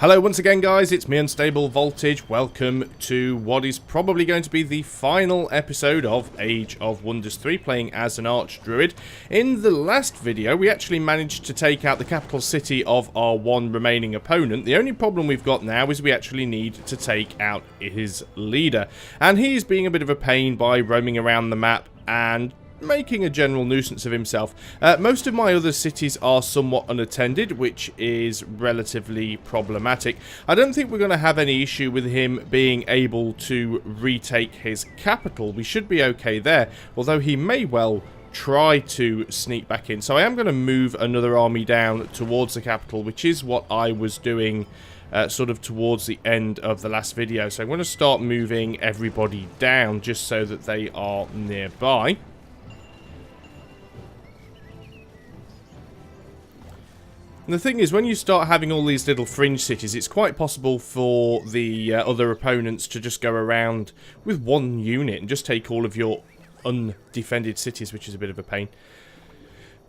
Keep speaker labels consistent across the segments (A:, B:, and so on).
A: Hello once again guys, it's me Unstable Voltage. Welcome to what is probably going to be the final episode of Age of Wonders 3, playing as an Archdruid. In the last video we actually managed to take out the capital city of our one remaining opponent. The only problem we've got now is we actually need to take out his leader. And he's being a bit of a pain by roaming around the map and making a general nuisance of himself. Most of my other cities are somewhat unattended, which is relatively problematic. I don't think we're going to have any issue with him being able to retake his capital. We should be okay there, although he may well try to sneak back in. So I am going to move another army down towards the capital, which is what I was doing sort of towards the end of the last video. So I'm going to start moving everybody down just so that they are nearby. And the thing is, when you start having all these little fringe cities, it's quite possible for the other opponents to just go around with one unit and just take all of your undefended cities, which is a bit of a pain.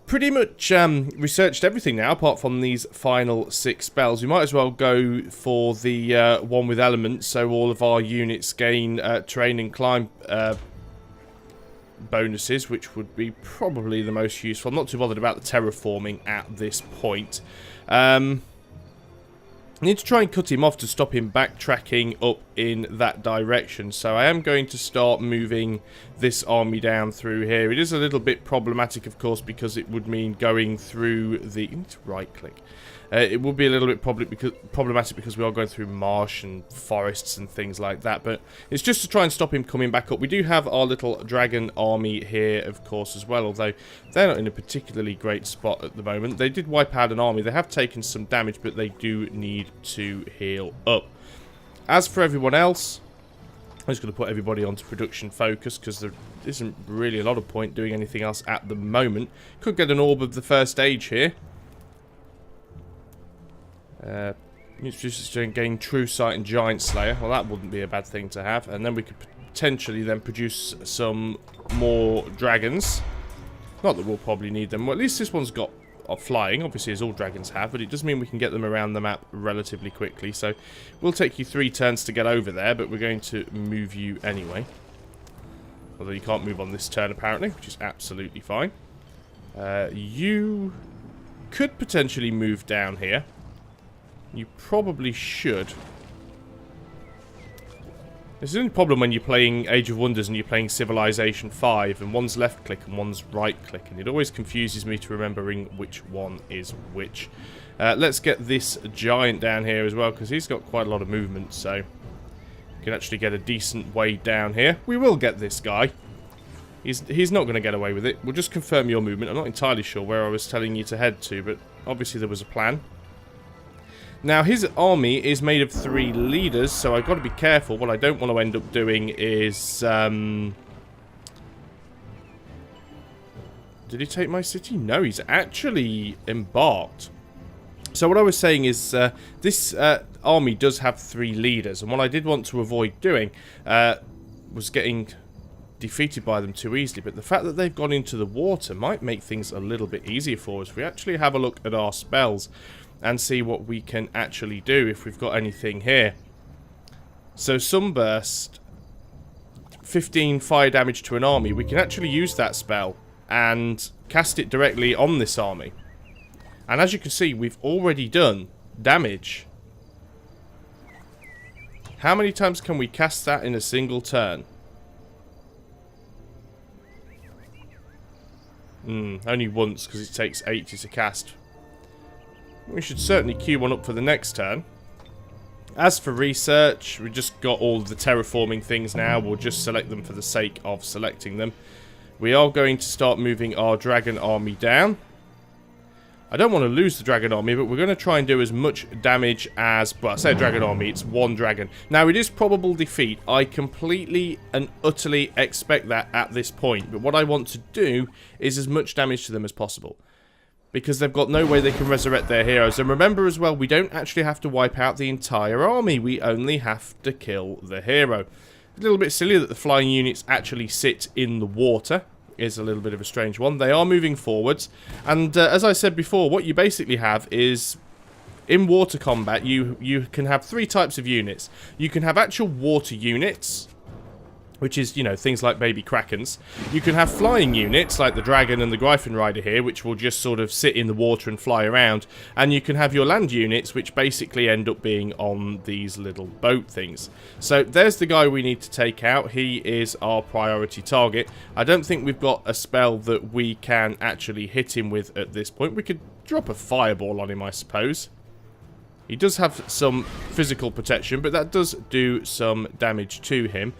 A: Pretty much researched everything now, apart from these final 6 spells. We might as well go for the one with elements, so all of our units gain terrain and climb bonuses, which would be probably the most useful. I'm not too bothered about the terraforming at this point. I need to try and cut him off to stop him backtracking up in that direction. So I am going to start moving this army down through here. It is a little bit problematic, of course, because it would mean going through the... You need to right click. It would be a little bit problematic because we are going through marsh and forests and things like that. But it's just to try and stop him coming back up. We do have our little dragon army here, of course, as well. Although they're not in a particularly great spot at the moment. They did wipe out an army. They have taken some damage, but they do need to heal up. As for everyone else, I'm just going to put everybody onto production focus because there isn't really a lot of point doing anything else at the moment. Could get an orb of the first age here. To gain True Sight and Giant Slayer. Well, that wouldn't be a bad thing to have. And then we could potentially then produce some more dragons. Not that we'll probably need them. Well, at least this one's got flying, obviously, as all dragons have. But it does mean we can get them around the map relatively quickly. So we'll take you 3 turns to get over there, but we're going to move you anyway. Although you can't move on this turn, apparently, which is absolutely fine. You could potentially move down here. You probably should. This is the only problem when you're playing Age of Wonders and you're playing Civilization 5 and one's left click and one's right click, and it always confuses me to remembering which one is which. Let's get this giant down here as well, because he's got quite a lot of movement, so you can actually get a decent way down here. We will get this guy. He's not going to get away with it. We'll just confirm your movement. I'm not entirely sure where I was telling you to head to, but obviously there was a plan. Now, his army is made of 3 leaders, so I've got to be careful. What I don't want to end up doing is... Did he take my city? No, he's actually embarked. So what I was saying is, this army does have 3 leaders, and what I did want to avoid doing was getting defeated by them too easily. But the fact that they've gone into the water might make things a little bit easier for us. If we actually have a look at our spells and see what we can actually do if we've got anything here. So Sunburst, 15 fire damage to an army. We can actually use that spell and cast it directly on this army. And as you can see, we've already done damage. How many times can we cast that in a single turn? Only once, because it takes 80 to cast. We should certainly queue one up for the next turn. As for research, we just got all of the terraforming things now. We'll just select them for the sake of selecting them. We are going to start moving our dragon army down. I don't want to lose the dragon army, but we're going to try and do as much damage as... Well, I say dragon army, it's 1 dragon. Now, it is probable defeat. I completely and utterly expect that at this point. But what I want to do is as much damage to them as possible, because they've got no way they can resurrect their heroes. And remember as well, we don't actually have to wipe out the entire army. We only have to kill the hero. A little bit silly that the flying units actually sit in the water. Is a little bit of a strange one. They are moving forwards. And as I said before, what you basically have is in water combat, you can have 3 types of units. You can have actual water units, which is, you know, things like baby krakens. You can have flying units, like the dragon and the Gryphon Rider here, which will just sort of sit in the water and fly around. And you can have your land units, which basically end up being on these little boat things. So there's the guy we need to take out. He is our priority target. I don't think we've got a spell that we can actually hit him with at this point. We could drop a fireball on him, I suppose. He does have some physical protection, but that does do some damage to him.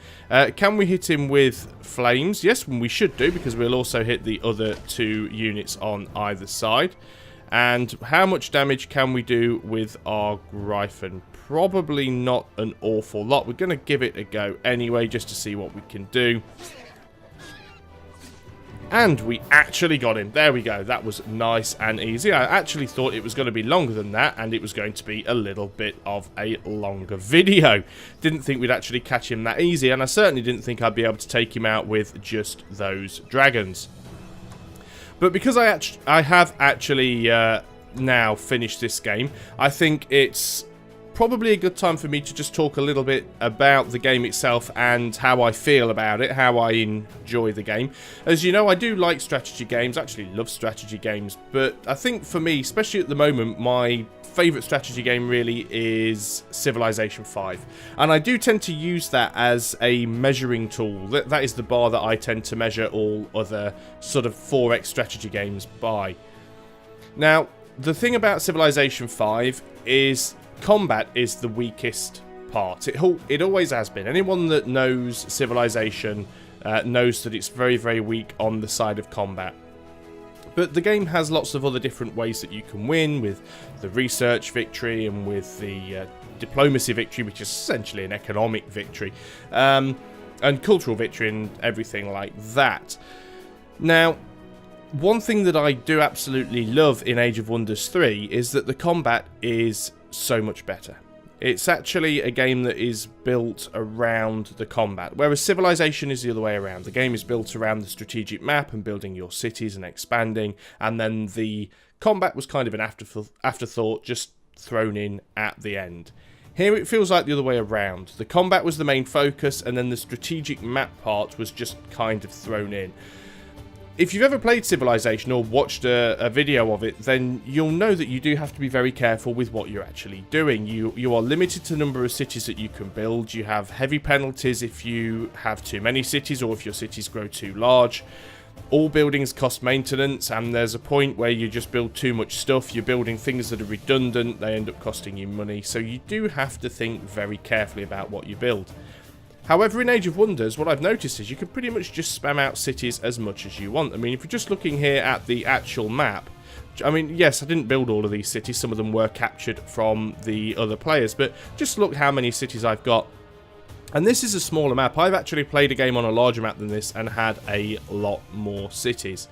A: Can we hit him with flames? Yes, we should do, because we'll also hit the other 2 units on either side. And how much damage can we do with our Gryphon? Probably not an awful lot. We're going to give it a go anyway, just to see what we can do. And we actually got him. There we go. That was nice and easy. I actually thought it was going to be longer than that, and it was going to be a little bit of a longer video. Didn't think we'd actually catch him that easy, and I certainly didn't think I'd be able to take him out with just those dragons. But because I have actually now finished this game, I think it's probably a good time for me to just talk a little bit about the game itself and how I feel about it, how I enjoy the game. As you know, I do like strategy games, actually love strategy games, but I think for me, especially at the moment, my favourite strategy game really is Civilization 5. And I do tend to use that as a measuring tool. That is the bar that I tend to measure all other sort of 4X strategy games by. Now, the thing about Civilization 5 is combat is the weakest part. It always has been. Anyone that knows Civilization knows that it's very, very weak on the side of combat. But the game has lots of other different ways that you can win, with the research victory and with the diplomacy victory, which is essentially an economic victory, and cultural victory and everything like that. Now, one thing that I do absolutely love in Age of Wonders 3 is that the combat is so much better. It's actually a game that is built around the combat, whereas Civilization is the other way around. The game is built around the strategic map and building your cities and expanding, and then the combat was kind of an afterthought, just thrown in at the end. Here it feels like the other way around. The combat was the main focus, and then the strategic map part was just kind of thrown in. If you've ever played Civilization or watched a video of it, then you'll know that you do have to be very careful with what you're actually doing. You are limited to the number of cities that you can build. You have heavy penalties if you have too many cities or if your cities grow too large. All buildings cost maintenance, and there's a point where you just build too much stuff. You're building things that are redundant. They end up costing you money. So you do have to think very carefully about what you build. However, in Age of Wonders, what I've noticed is you can pretty much just spam out cities as much as you want. I mean, if you're just looking here at the actual map, I mean, yes, I didn't build all of these cities. Some of them were captured from the other players, but just look how many cities I've got. And this is a smaller map. I've actually played a game on a larger map than this and had a lot more cities.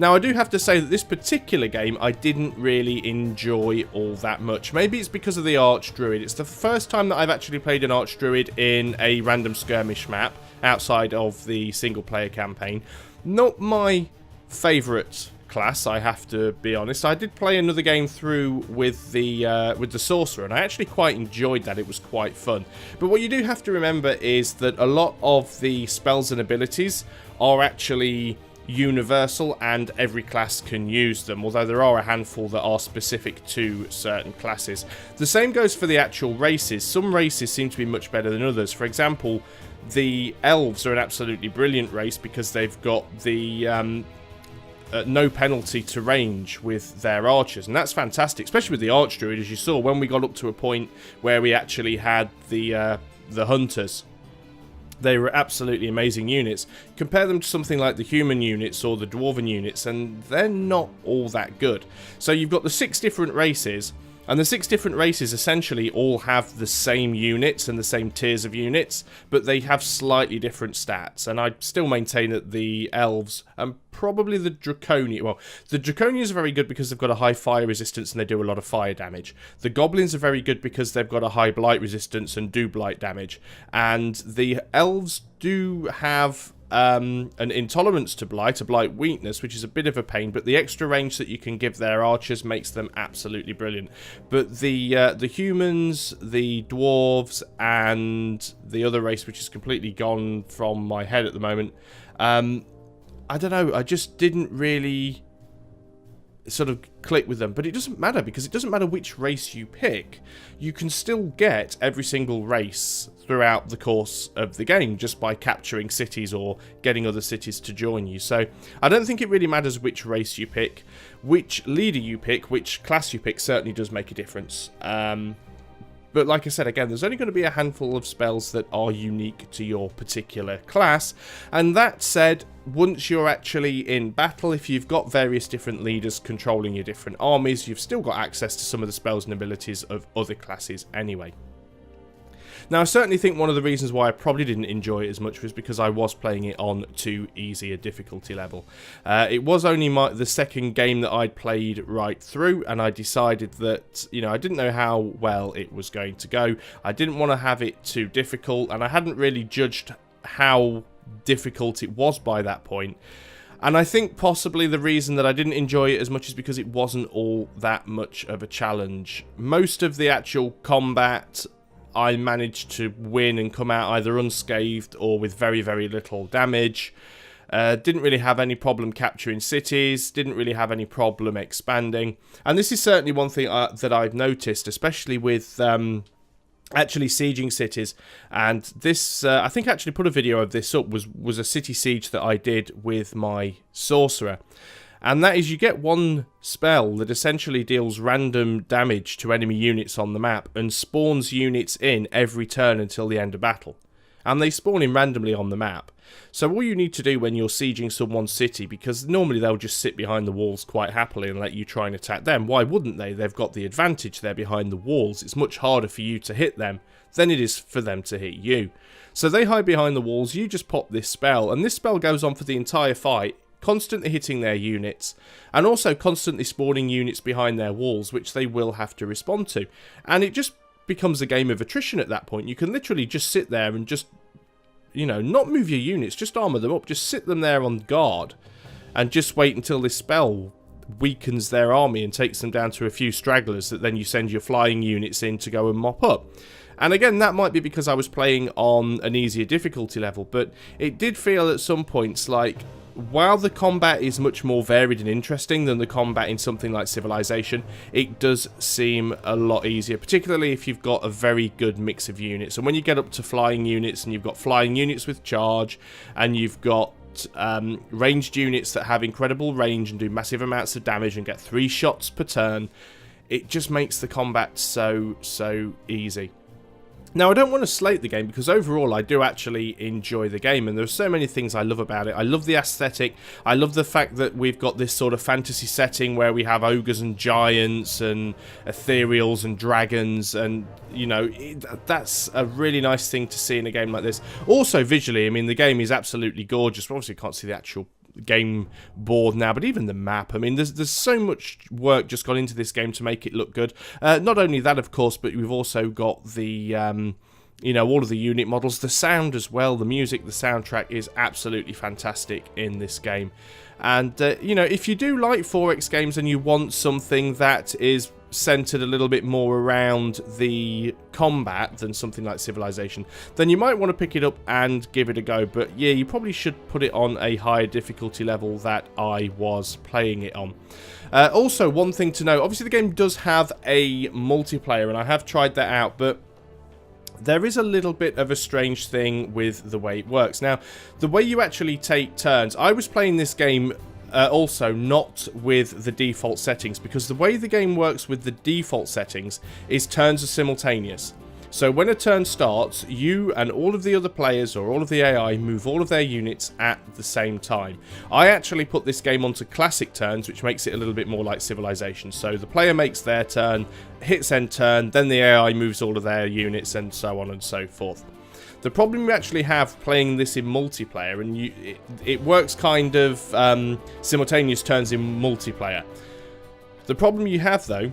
A: Now, I do have to say that this particular game I didn't really enjoy all that much. Maybe it's because of the Archdruid. It's the first time that I've actually played an Archdruid in a random skirmish map outside of the single-player campaign. Not my favourite class, I have to be honest. I did play another game through with the sorcerer, and I actually quite enjoyed that. It was quite fun. But what you do have to remember is that a lot of the spells and abilities are actually universal, and every class can use them, although there are a handful that are specific to certain classes. The same goes for the actual races. Some races seem to be much better than others. For example, the elves are an absolutely brilliant race because they've got the no penalty to range with their archers, and that's fantastic, especially with the Archdruid. As you saw, when we got up to a point where we actually had the hunters, they were absolutely amazing units. Compare them to something like the human units or the dwarven units, and they're not all that good. So you've got the 6 different races, and the 6 different races essentially all have the same units and the same tiers of units, but they have slightly different stats. And I still maintain that the elves and probably the draconian, well, the draconians are very good because they've got a high fire resistance and they do a lot of fire damage. The goblins are very good because they've got a high blight resistance and do blight damage. And the elves do have an intolerance to blight, a blight weakness, which is a bit of a pain, but the extra range that you can give their archers makes them absolutely brilliant. But the humans, the dwarves, and the other race, which is completely gone from my head at the moment, I don't know, I just didn't really sort of click with them. But it doesn't matter, because it doesn't matter which race you pick. You can still get every single race throughout the course of the game just by capturing cities or getting other cities to join you. So I don't think it really matters which race you pick. Which leader you pick, which class you pick certainly does make a difference. But like I said, again, there's only going to be a handful of spells that are unique to your particular class. And that said, once you're actually in battle, if you've got various different leaders controlling your different armies, you've still got access to some of the spells and abilities of other classes anyway. Now, I certainly think one of the reasons why I probably didn't enjoy it as much was because I was playing it on too easy a difficulty level. It was only the second game that I'd played right through, and I decided that, you know, I didn't know how well it was going to go. I didn't want to have it too difficult, and I hadn't really judged how difficult it was by that point. And I think possibly the reason that I didn't enjoy it as much is because it wasn't all that much of a challenge. Most of the actual combat I managed to win and come out either unscathed or with very, very little damage. Didn't really have any problem capturing cities, didn't really have any problem expanding. And this is certainly one thing that I've noticed, especially with actually sieging cities. And this, I think I actually put a video of this up, was a city siege that I did with my sorcerer. And that is, you get one spell that essentially deals random damage to enemy units on the map and spawns units in every turn until the end of battle. And they spawn in randomly on the map. So all you need to do when you're sieging someone's city, because normally they'll just sit behind the walls quite happily and let you try and attack them. Why wouldn't they? They've got the advantage, they're behind the walls. It's much harder for you to hit them than it is for them to hit you. So they hide behind the walls, you just pop this spell, and this spell goes on for the entire fight, constantly hitting their units, and also constantly spawning units behind their walls, which they will have to respond to. And it just becomes a game of attrition at that point. You can literally just sit there and just, you know, not move your units, just armour them up, just sit them there on guard, and just wait until this spell weakens their army and takes them down to a few stragglers that then you send your flying units in to go and mop up. And again, that might be because I was playing on an easier difficulty level, but it did feel at some points like, while the combat is much more varied and interesting than the combat in something like Civilization, it does seem a lot easier, particularly if you've got a very good mix of units. And when you get up to flying units, and you've got flying units with charge, and you've got ranged units that have incredible range and do massive amounts of damage and get 3 shots per turn, it just makes the combat so easy. Now, I don't want to slate the game, because overall I do actually enjoy the game, and there's so many things I love about it. I love the aesthetic. I love the fact that we've got this sort of fantasy setting where we have ogres and giants and ethereals and dragons, and, you know, that's a really nice thing to see in a game like this. Also, visually, I mean, the game is absolutely gorgeous. Obviously, you can't see the actual game board now, but even the map, I mean, there's so much work just gone into this game to make it look good. Not only that, of course, but we've also got the you know, all of the unit models, the sound as well, the music, the soundtrack is absolutely fantastic in this game. And you know, if you do like 4X games and you want something that is centered a little bit more around the combat than something like Civilization, then you might want to pick it up and give it a go. But yeah, you probably should put it on a higher difficulty level that I was playing it on. Also, one thing to know, obviously the game does have a multiplayer, and I have tried that out, but there is a little bit of a strange thing with the way it works. Now, the way you actually take turns, I was playing this game also not with the default settings, because the way the game works with the default settings is turns are simultaneous. So when a turn starts, you and all of the other players, or all of the AI, move all of their units at the same time. I actually put this game onto classic turns, which makes it a little bit more like Civilization. So the player makes their turn, hits end turn, then the AI moves all of their units, and so on and so forth. The problem you actually have playing this in multiplayer, and it works kind of simultaneous turns in multiplayer. The problem you have, though,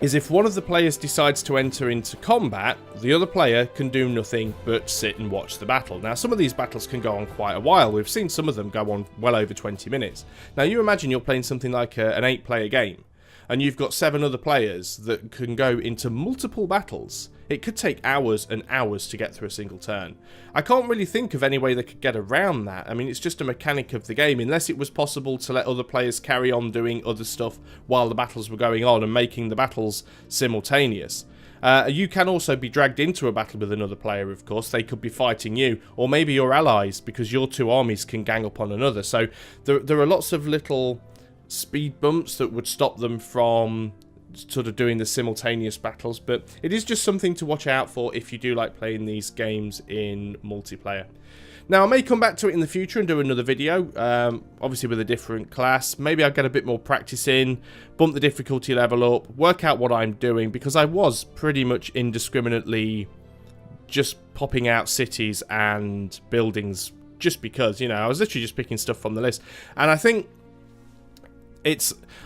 A: is if one of the players decides to enter into combat, the other player can do nothing but sit and watch the battle. Now, some of these battles can go on quite a while. We've seen some of them go on well over 20 minutes. Now, you imagine you're playing something like an 8-player game, and you've got 7 other players that can go into multiple battles. It could take hours and hours to get through a single turn. I can't really think of any way they could get around that. I mean, it's just a mechanic of the game, unless it was possible to let other players carry on doing other stuff while the battles were going on and making the battles simultaneous. You can also be dragged into a battle with another player, of course. They could be fighting you, or maybe your allies, because your 2 armies can gang up on another. So there are lots of little speed bumps that would stop them from sort of doing the simultaneous battles, but it is just something to watch out for if you do like playing these games in multiplayer. Now, I may come back to it in the future and do another video, obviously with a different class. Maybe I'll get a bit more practice in, bump the difficulty level up, work out what I'm doing, because I was pretty much indiscriminately just popping out cities and buildings just because, you know, I was literally just picking stuff from the list. And I think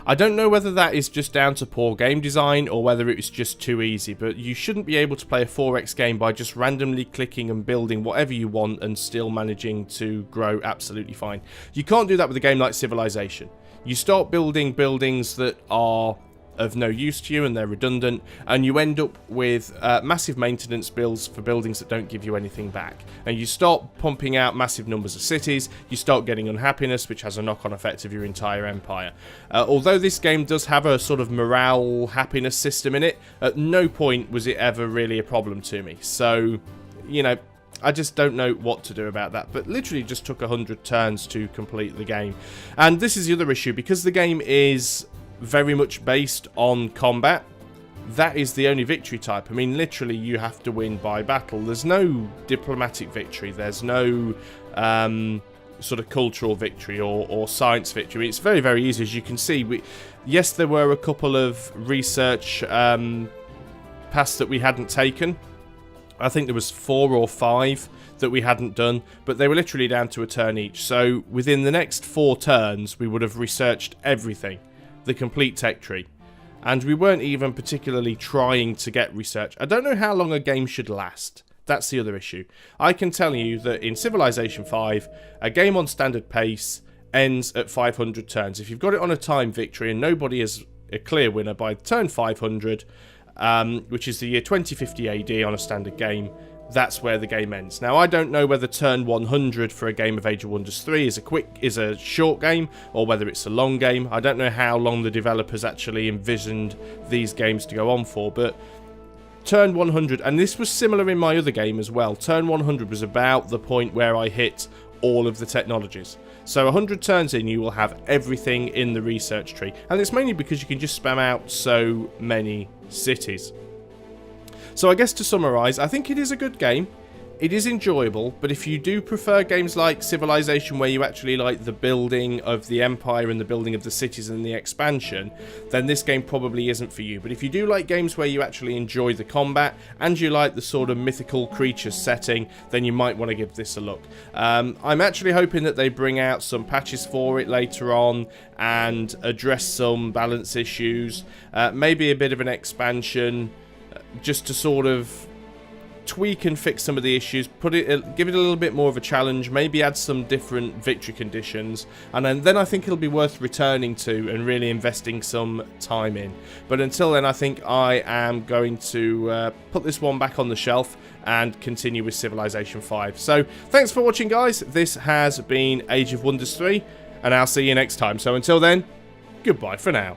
A: I don't know whether that is just down to poor game design or whether it was just too easy, but you shouldn't be able to play a 4x game by just randomly clicking and building whatever you want and still managing to grow absolutely fine. You can't do that with a game like Civilization. You start building buildings that are of no use to you and they're redundant, and you end up with massive maintenance bills for buildings that don't give you anything back. And you start pumping out massive numbers of cities, you start getting unhappiness, which has a knock-on effect of your entire empire. Although this game does have a sort of morale happiness system in it, at no point was it ever really a problem to me. So, you know, I just don't know what to do about that, but literally just took 100 turns to complete the game. And this is the other issue, because the game is very much based on combat. That is the only victory type. I mean, literally, you have to win by battle. There's no diplomatic victory. There's no sort of cultural victory or science victory. It's very, very easy, as you can see. Yes, there were a couple of research paths that we hadn't taken. I think there was 4 or 5 that we hadn't done, but they were literally down to a turn each. So within the next 4 turns, we would have researched everything. The complete tech tree, and we weren't even particularly trying to get research. I don't know how long a game should last. That's the other issue. I can tell you that in Civilization 5, a game on standard pace ends at 500 turns. If you've got it on a time victory and nobody is a clear winner by turn 500, which is the year 2050 AD on a standard game, that's where the game ends. Now, I don't know whether turn 100 for a game of Age of Wonders 3 is a short game, or whether it's a long game. I don't know how long the developers actually envisioned these games to go on for, but turn 100, and this was similar in my other game as well, turn 100 was about the point where I hit all of the technologies. So 100 turns in, you will have everything in the research tree, and it's mainly because you can just spam out so many cities. So I guess to summarise, I think it is a good game. It is enjoyable, but if you do prefer games like Civilization, where you actually like the building of the empire and the building of the cities and the expansion, then this game probably isn't for you. But if you do like games where you actually enjoy the combat and you like the sort of mythical creatures setting, then you might want to give this a look. I'm actually hoping that they bring out some patches for it later on and address some balance issues, maybe a bit of an expansion, just to sort of tweak and fix some of the issues, give it a little bit more of a challenge, maybe add some different victory conditions, and then I think it'll be worth returning to and really investing some time in. But until then, I think I am going to put this one back on the shelf and continue with Civilization 5. So thanks for watching, guys. This has been Age of Wonders 3, and I'll see you next time. So until then, goodbye for now.